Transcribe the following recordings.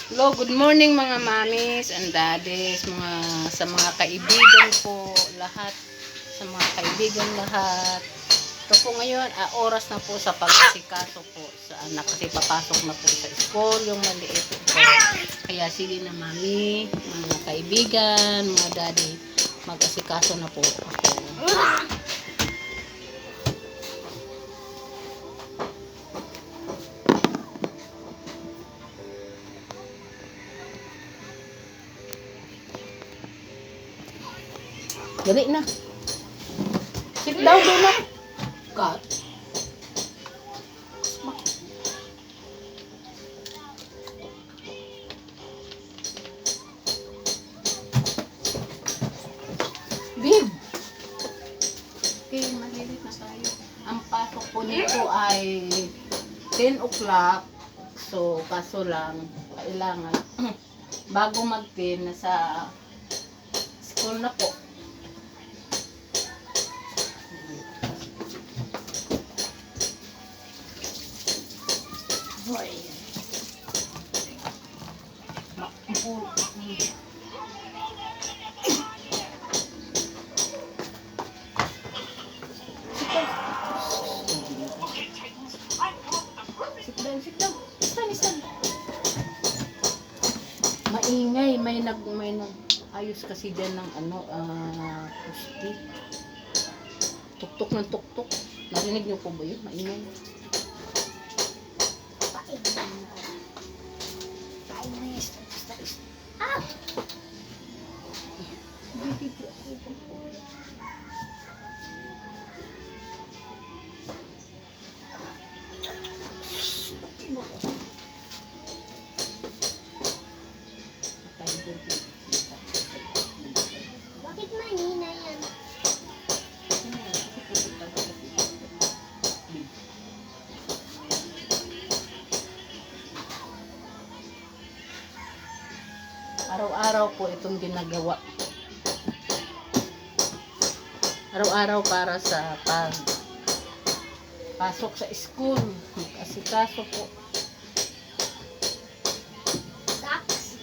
Hello, good morning mga mamis and daddies, sa mga kaibigan po lahat, sa mga kaibigan lahat. Ito po ngayon, oras na po sa pag-asikaso po sa anak kasi papasok na po sa school, yung maliit po. Kaya sige na mami, mga kaibigan, mga daddy, mag-asikaso na po ako. Dali na. Sit down doon na. God. Babe. Okay, malilit na tayo. Ang pasok po nito ay 10 o'clock. So, kaso lang, kailangan bago mag-10, nasa school na po. Hoy. Makapul. Sit down. Stand. Maingay, may nag ayos kasi diyan ng pusti. Tuktok ng tuktok. Narinig niyo po ba 'yun? Maingay. Ah! Bakit manina yan? Araw-araw po itong ginagawa. Araw-araw para sa pasok sa school. Mag-asikaso po. Socks.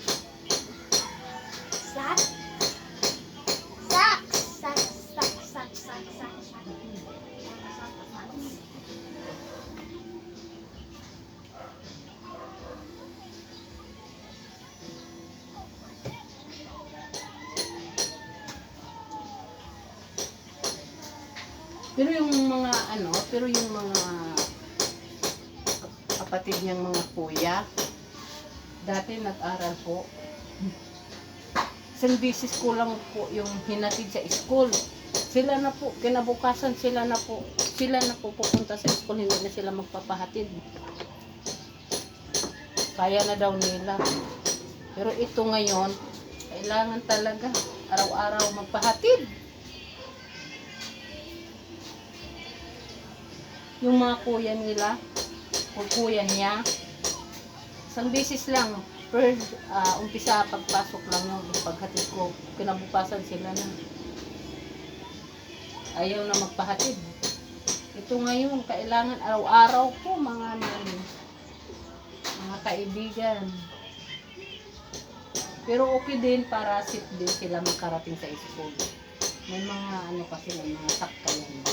Pero yung mga kapatid niyang mga kuya, dati nag-aral po. Isang bisis ko lang po yung hinatid sa school. Sila na po, kinabukasan sila na po pupunta sa school, hindi na sila magpapahatid. Kaya na daw nila. Pero ito ngayon, kailangan talaga araw-araw magpahatid. Yung mga kuya nila, o kuya niya, isang beses lang, umpisa pagpasok lang yung paghatid ko, kinabukasan sila na. Ayaw na magpahatid. Ito ngayon, kailangan araw-araw po mga kaibigan. Pero okay din para safe din sila makarating sa school. May mga kasi may mga saktayan.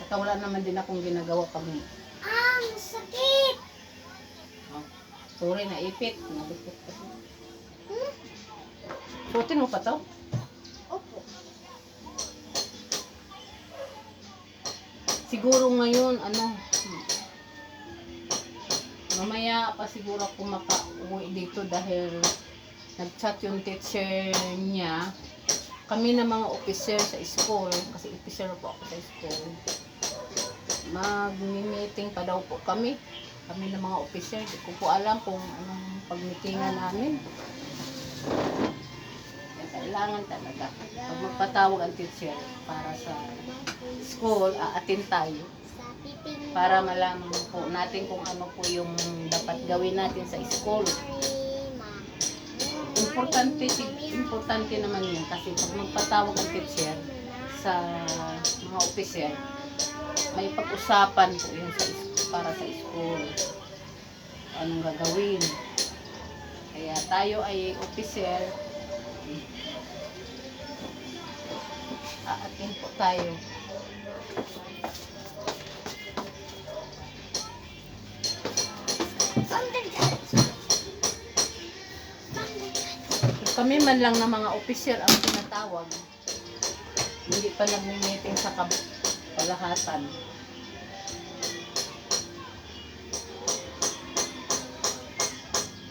Saka wala naman din akong ginagawa pag masakit! Oh, sorry, naipit. Nabipit kasi. Suotin mo pa to? Opo. Siguro ngayon, mamaya pa siguro ako maka-uwi dito dahil nag-chat yung teacher niya. Kami na mga officer sa school, kasi officer po ako sa school. Mag-meeting pa daw po kami ng mga officer. Hindi ko po alam kung anong pag-meetingan namin. Kailangan talaga pag magpatawag ang teacher para sa school, aatin tayo para malaman po natin kung ano po yung dapat gawin natin sa school. Importante naman yun kasi pag magpatawag ang teacher sa mga officer, may pag-usapan po yun para sa school. Anong gagawin. Kaya tayo ay officer. Aatin po tayo. Kami man lang na mga officer ang tinatawag. Hindi pa nag-meeting sa kalahatan.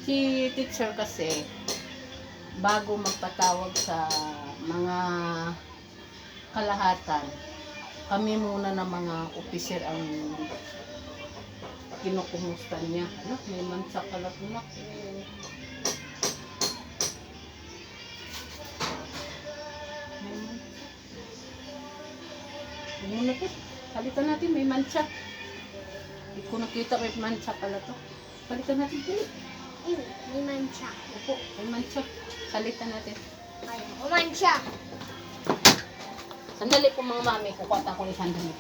Si teacher kasi, bago magpatawag sa mga kalahatan, kami muna na mga officer ang kinukumusta niya. Anak, may mansa ka lang, anak. Muna po, palitan natin, may mansa. Hindi ko nakita, may mansa pala to. Palitan natin, pilit. May mancha. Opo, may mansa. Palitan natin. Ayun, mancha. Sandali po mga mami, kukwata ko ni sandali.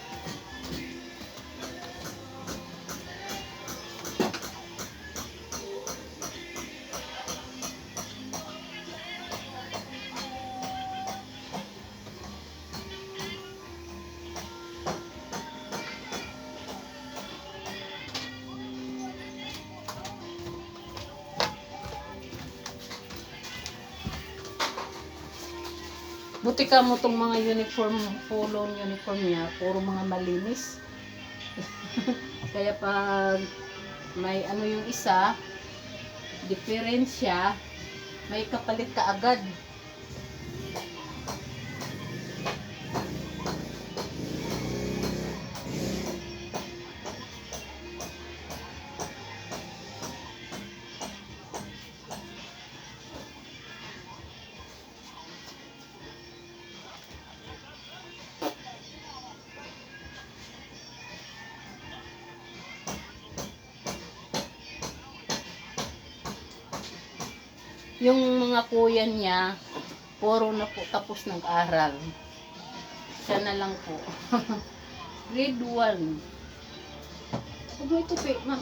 Buti ka mo tong mga uniform, polo uniform niya, puro mga malinis. Kaya pag may ano yung isa, diferensya, may kapalit ka agad. Yung mga kuya niya, puro na po tapos nag-aral. Siya na lang po. Grade 1. Huwag mo ito, pe. Ma.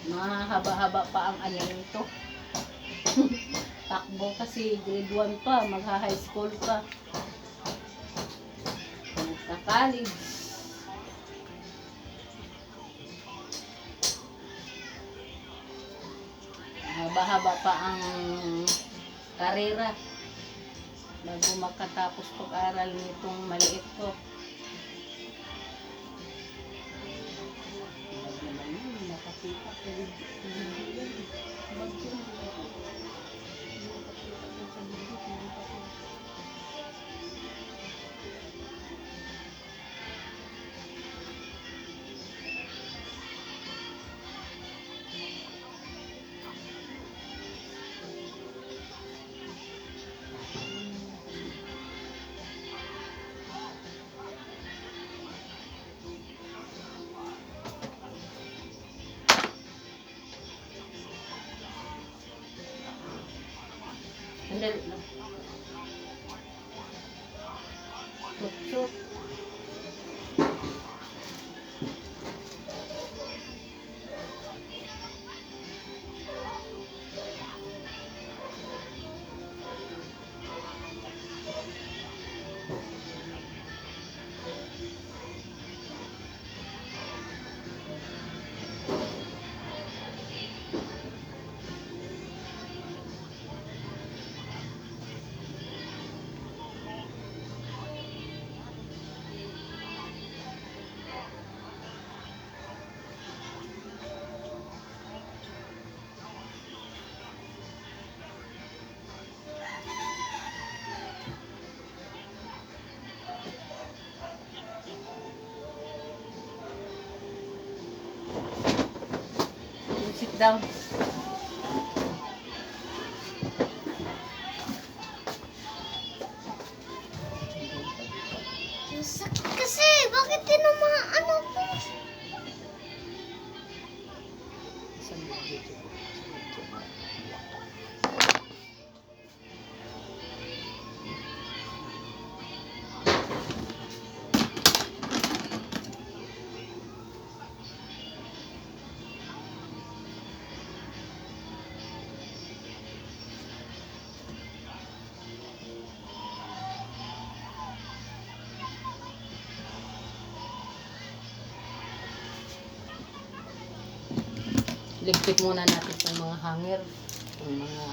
Mahaba-haba pa ang ano nito. Takbo kasi grade 1 pa, magha-high school pa. Magka-college. Mahaba-haba pa ang karera bago makatapos pag-aral nitong maliit ko. Nakakita ko rin. Sandali lang. Tutsot. Sit down. Sakit kasi, bakit din ang mga ano po? sa video. Ligpit muna natin ng mga hanger, ng mga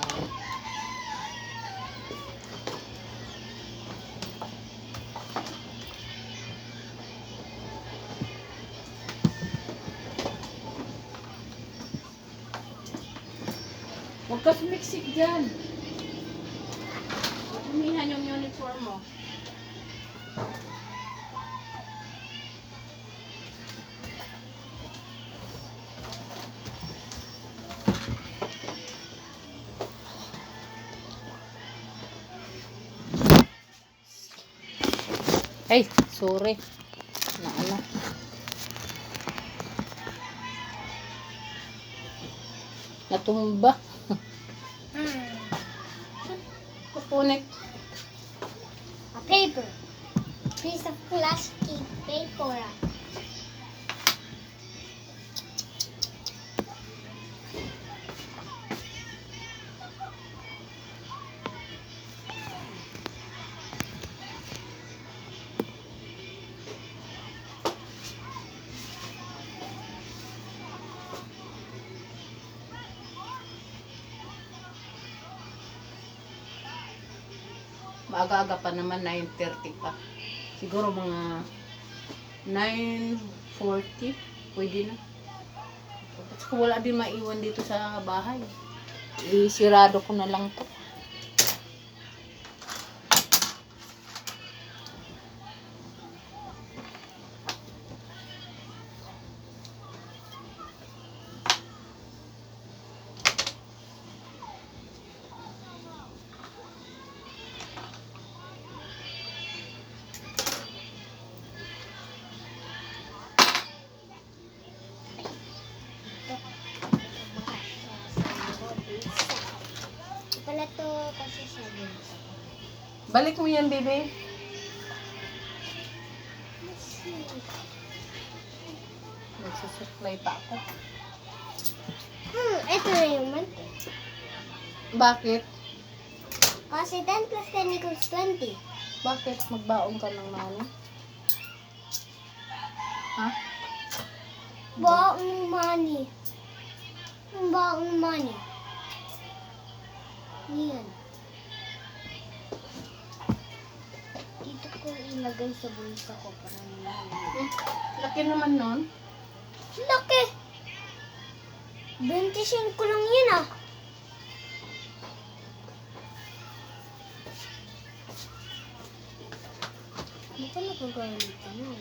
huwag ka sumiksik dyan. Humihan yung uniform mo. Ay, sorry. Na ano. Natumba. Kupunit. A paper. Piece of plastic paper. Maaga-aga pa naman, 9:30 pa. Siguro mga 9:40, pwede na. At kung wala din maiwan dito sa bahay, isirado ko na lang to. Pala to kasi sabi. Balik mo yan, bebe. Nagsusupply pa ako. Ito na yung month. Bakit? Kasi 10 plus 10 equals 20. Bakit? Magbaon ka ng money? Ha? Baong money. Baong money. Yan. Dito ko ilagay sa bulsa ko para naman. Laki naman nun. Laki! 25 lang yun ah. Ano pa nagagalit ka na?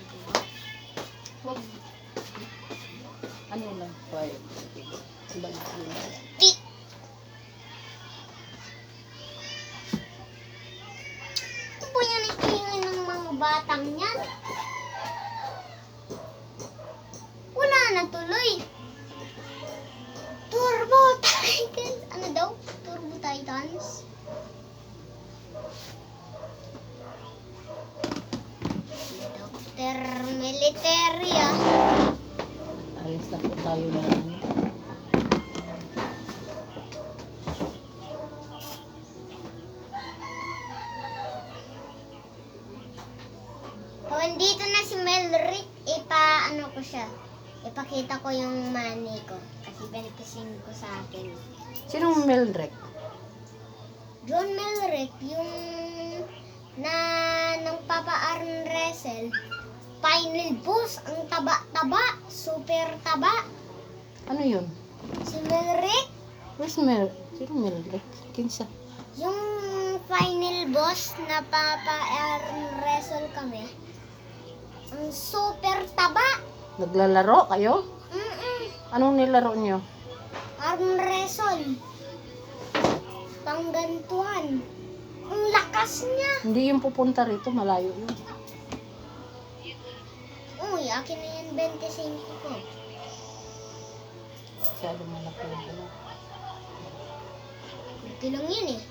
Wag. Ano lang? 5. Ibang ano. Di! Ito po yan ang ingay ng mga batang yan. Wala na tuloy. Turbo Titans. Ano daw? Turbo Titans. Dr. Military ah. Alis na po tayo na ano. Kung dito na si Melrick, ano ko siya. Ipakita ko yung money ko. Kasi 25 ko sa akin. Sinong Mildred? John Melrick, yung nang Papa Arn Wrestle, final boss, ang taba-taba, super taba. Ano yun? Si Melrick, Where's Mel? Sinong Mildred? Kinsa? yung final boss na Papa Arn Wrestle kami, ang super taba. Naglalaro kayo? Mm-mm. Anong nilaro nyo? Arm wrestle. Panggantuan. Ang lakas niya. Hindi yung pupunta rito, malayo yun. Uy, akin na yan 25 ko. Masyado malaki yung ano. Kunti lang yun eh.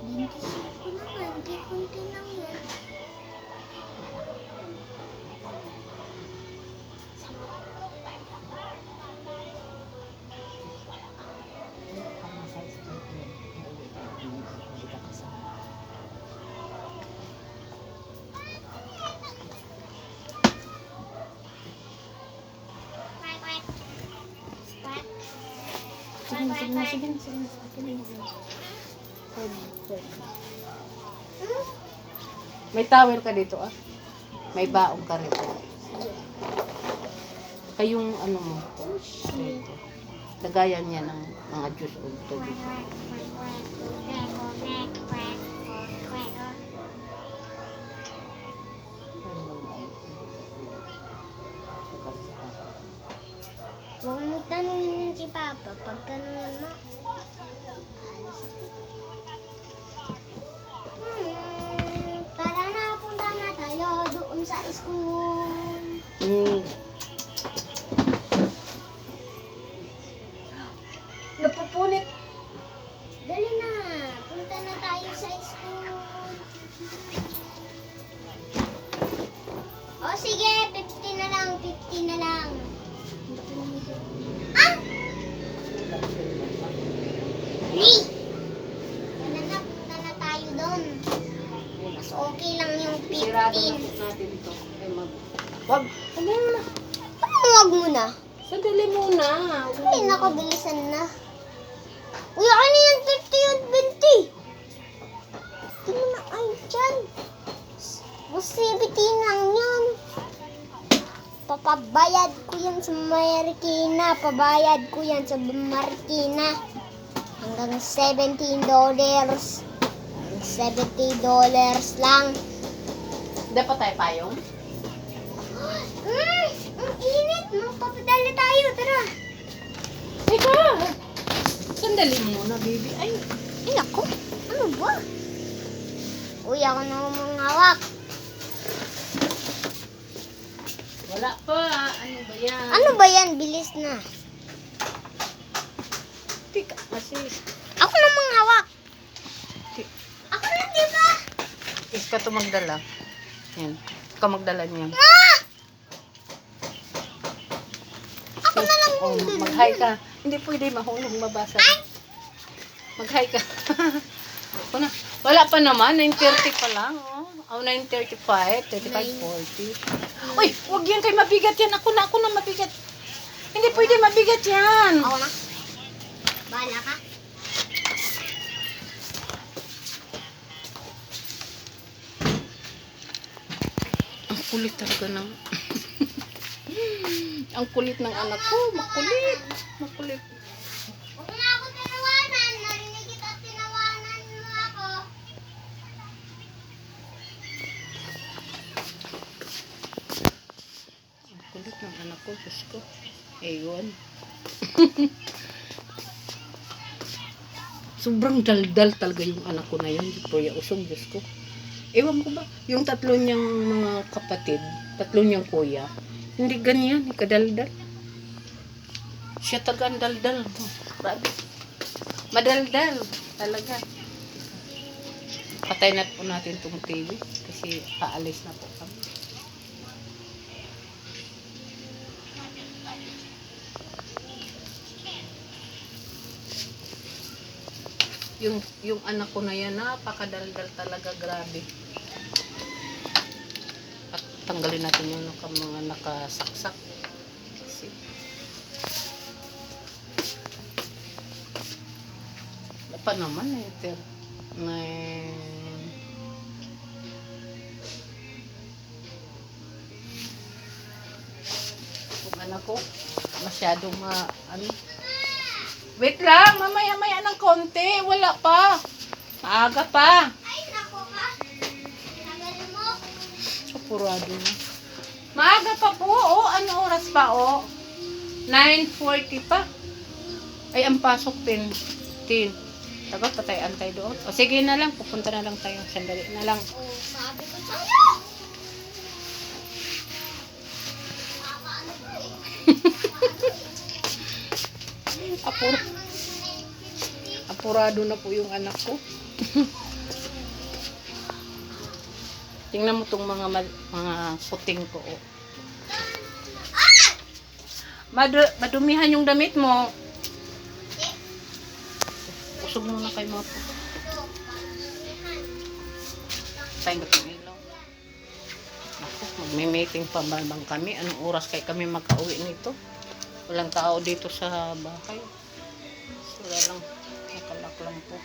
Bintisip ko naman, di kunti lang yun. Quack, quack. Quack. Quack, quack, quack. May towel ka dito ah. May baong ka rito. Kayong ano mo. Rito. Lagayan niya ng mga juice o tubig. Huwag mo tanongin si Papa. Pag tanongin mo, tara na, punta na tayo doon sa school. Napupunit. Dali na, punta na tayo sa school. O sige, 50 na lang, 50 na lang. Ah! Hey! Punta na tayo doon. Mas okay lang yung Sirado na 15. po natin ito. Ay, wag. Ano na? Ano wag mo na? Sandali muna. Ay, nakabilisan na. Uy, ano yan? 50 at 20. Hindi mo na ay dyan. Mas 17 lang yan. Papabayad ko yan sa Marikina. Pabayad ko yan sa Marikina. Hanggang $17. $70 lang. Dapat tayo payong? Ang init. Magpapadala tayo. Tara. Teka! Sandali muna, baby. Ay, Ay, ako. Ano ba? Uy, ako na umangawak. wala pa. Ano ba yan? Ano ba yan? Bilis na. Teka, kasi Ako na manghawak. Ako na, di ba? iska to magdala. Yan. Ikaw magdala niyan. Ah! Ako na lang Oh, mag-hi ka. Hindi pwede mahulog mabasa. Mag-hi ka. Wala. Wala pa naman. 9:30 pa lang. Oh, 9:35, 35, 40. Uy, huwag yan kay mabigat yan. Ako na mabigat. Hindi pwede mabigat yan. Ako na. Bahala ka. Ang kulit talaga ng... Ang kulit ng anak ko. Makulit. Makulit. Huwag mo na ako tinawanan. Narinig kita tinawanan mo ako. Ang kulit ng anak ko. Diyos ko. Ewan. Sobrang daldal talaga yung anak ko na yun. Kuya Usong, Diyos ko. Ewan ko ba, yung tatlo niyang mga kapatid, tatlo niyang kuya, hindi ganyan, kadaldal. Siya tagang daldal. Grabe. Madaldal. Talaga. Patay na po natin itong TV kasi paalis na po kami. Yung anak ko na yan, napakadaldal talaga, grabe. At tanggalin natin yung mga nakasaksak. Kasi, wala pa naman eh. Yung anak ko, masyadong ano. Wait lang, mamaya-maya ng konti. Wala pa. Maaga pa. Ay, nako ka. Tagal mo. Apurado na. Maaga pa po. Oh, ano oras pa? Oh. 9:40 pa. Ay, ang pasok 10. Dapat patay antay doon. O sige na lang, pupunta na lang tayo. Sandali na lang. Oh, sabi ko sa'yo. Ano ba eh? Apur Apurado na po yung anak ko. Tingnan mo tong mga puting ko. Oh. Madumihan yung damit mo. Usog muna kayo mga po. Tayong yung ilaw. Ako, magme-meeting pa ba bang kami? Anong oras kayo kami makauwi nito? Walang tao dito sa bahay. Wala lang. Nakalak lang po.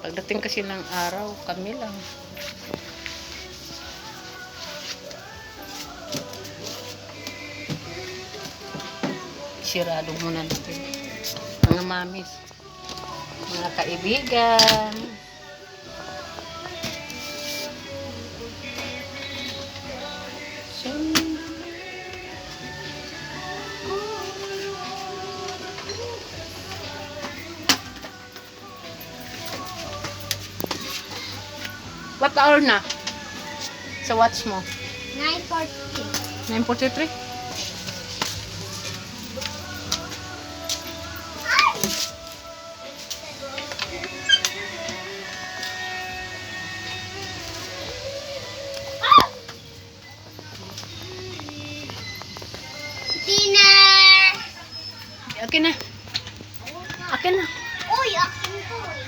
Pagdating kasi ng araw, kami lang. Sirado muna natin. Mga mamis, mga kaibigan. What hour na? Sa watch mo? 9:40. 9:43? Dinner! Akin na. Akin na. Uy, akin to eh.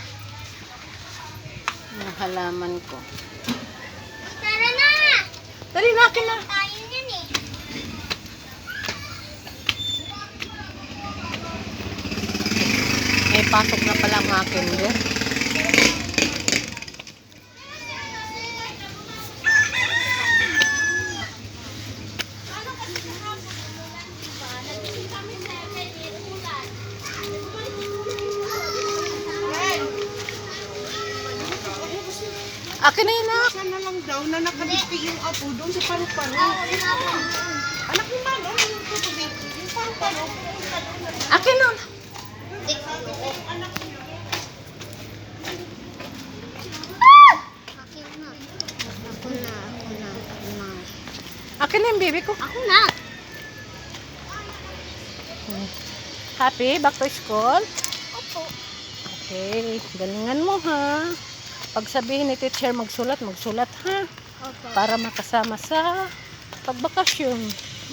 Ang halaman ko. Tara na! Dali na, akin na. Tayo yan eh. May pasok na pala ang akin din. Akin na yun, nak. Sana lang daw na nakabiti yung apo doon sa paru-paro. Anak ni Mano, ano yung tutubig? Yung paru-paro. Akin na. Anak niya. Akin na. Ako na. Akin na yung baby ko. Ako na. Happy? Back to school? Opo. Okay. Galingan mo, ha? Pag sabihin ni teacher magsulat, ha? Opo. Para makasama sa pagbakasyon.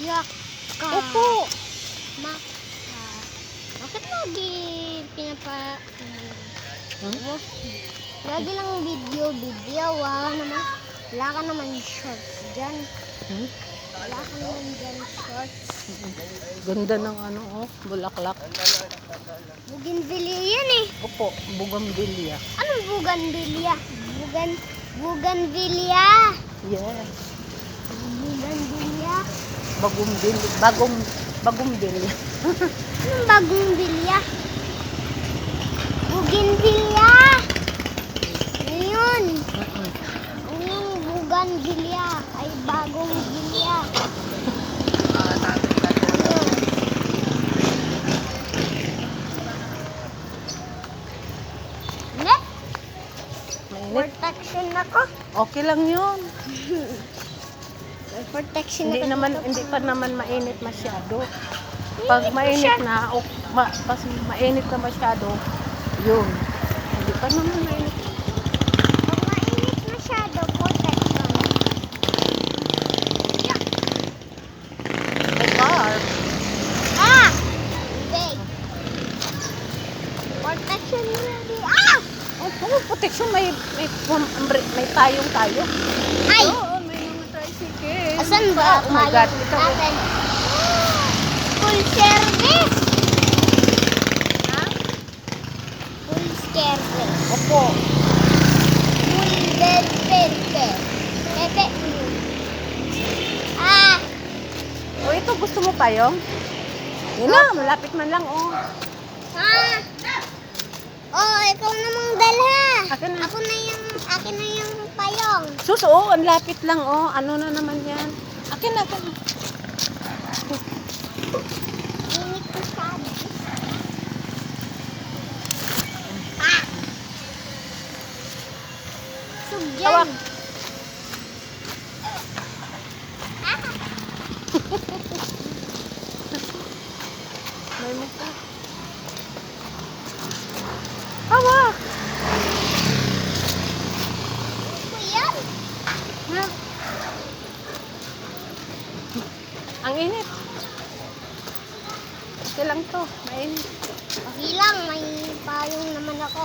Yak ka. Opo. Bakit lagi pinapa... Lagi lang video. Wala ka naman shorts dyan. Wala ka naman dyan shorts. Ganda ng bulaklak. Bougainvillea yan eh. Opo, bugambilya. Anong bougainvillea? Bougainvillea. Yes. Bougainvillea. Bagumbilya. Anong bagong bilya? Bougainvillea. Ayun. Ang yung bougainvillea ay bagong bilya. Net? Mainit. Protection ako. Okay lang yun. May protection Hindi ako. hindi pa naman mainit masyado. Pag mainit na, pag mainit na masyado, yun. Hindi pa naman mainit. Pag mainit masyado, protection. May car. Big. Protection ready. Opo, protection, may tayong tayo. Ay! Oo, may mga tricycle. Asan ba? Oh my God. Ito, Natin. Full service. ha? Full service. Opo. Full pepe. Pepe. O ito, gusto mo pa yung? Yun na, malapit man lang, oh. Oh, ikaw namang dalhan. Akin na. Akin na yung payong. Sus, oh, ang lapit lang, oh. Ano na naman yan? Akin na, akin na. Init ko sabi. Ah! Sugyan. Tawak. May mukha. Hawak! Ano yan? Ha? Ang init. Okay lang to. Mainit. Okay lang, may payong naman ako.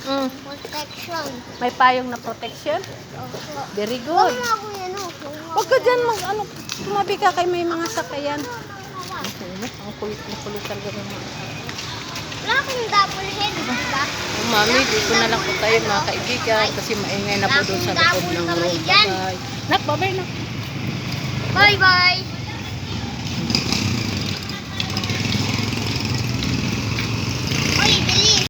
Mm. Protection. May payong na protection. Opo. Very Huwag good. mo ako yan, oh. Huwag ka dyan mag, ano, tumabi ka kay may mga sakayan. Wala Ang kulit talaga ng mga akong double head, di ba? Oh, mami, dito na lang po tayo mga kaibigan kasi maingay na po doon sa likod ng room. Bye-bye. Nak, bye-bye na. Bye-bye!